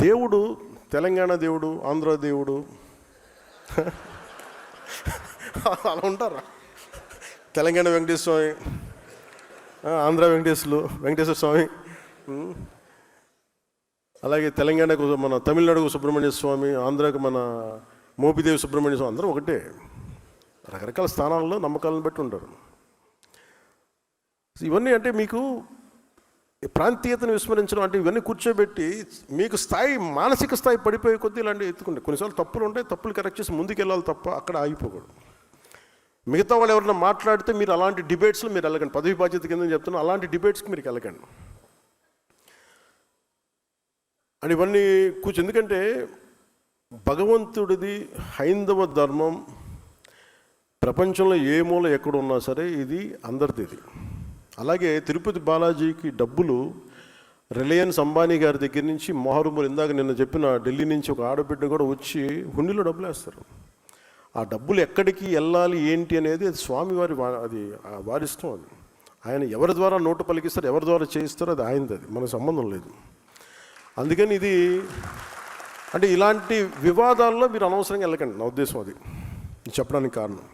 దేవుడు తెలంగాణ దేవుడు, ఆంధ్ర దేవుడు అలా ఉంటారా? తెలంగాణ వెంకటేశ్వర స్వామి, ఆంధ్ర వెంకటేశ్వర స్వామి, అలాగే తెలంగాణకు మన తమిళనాడుకు సుబ్రహ్మణ్య స్వామి, ఆంధ్రాకు మన మోపిదేవి సుబ్రహ్మణ్య స్వామి, అందరూ ఒకటే. రకరకాల స్థానాల్లో నమ్మకాలను బట్టి ఉంటారు. ఇవన్నీ అంటే మీకు ప్రాంతీయతను విస్మరించడం అంటే ఇవన్నీ కూర్చోబెట్టి మీకు మానసిక స్థాయి పడిపోయే కొద్దీ ఇలాంటివి ఎత్తుకుంటే కొన్నిసార్లు తప్పులు ఉంటాయి, తప్పులు కరెక్ట్ చేసి ముందుకు వెళ్ళాలి తప్ప అక్కడ ఆగిపోకూడదు. మిగతా వాళ్ళు ఎవరైనా మాట్లాడితే మీరు అలాంటి డిబేట్స్లో మీరు వెళ్ళకండి. పదవి బాధ్యత కింద చెప్తున్నా, అలాంటి డిబేట్స్కి మీరు వెళ్ళకండి. అని ఇవన్నీ ఎందుకంటే భగవంతుడిది హైందవ ధర్మం ప్రపంచంలో ఏ మూల ఎక్కడ ఉన్నా సరే ఇది అందరిది. ఇది అలాగే తిరుపతి బాలాజీకి డబ్బులు రిలయన్స్ అంబానీ గారి దగ్గర నుంచి మొహరుమూరు, ఇందాక నిన్న చెప్పిన ఢిల్లీ నుంచి ఒక ఆడబిడ్డ కూడా వచ్చి హుండీలో డబ్బులు వేస్తారు. ఆ డబ్బులు ఎక్కడికి వెళ్ళాలి ఏంటి అనేది అది స్వామివారి అది వారిష్టం. అది ఆయన ఎవరి ద్వారా నోటు పలికిస్తారు, ఎవరి ద్వారా చేయిస్తారో అది ఆయనది, అది మనకు సంబంధం లేదు. అందుకని ఇది అంటే ఇలాంటి వివాదాల్లో మీరు అనవసరంగా వెళ్ళకండి, నా ఉద్దేశం అది చెప్పడానికి కారణం.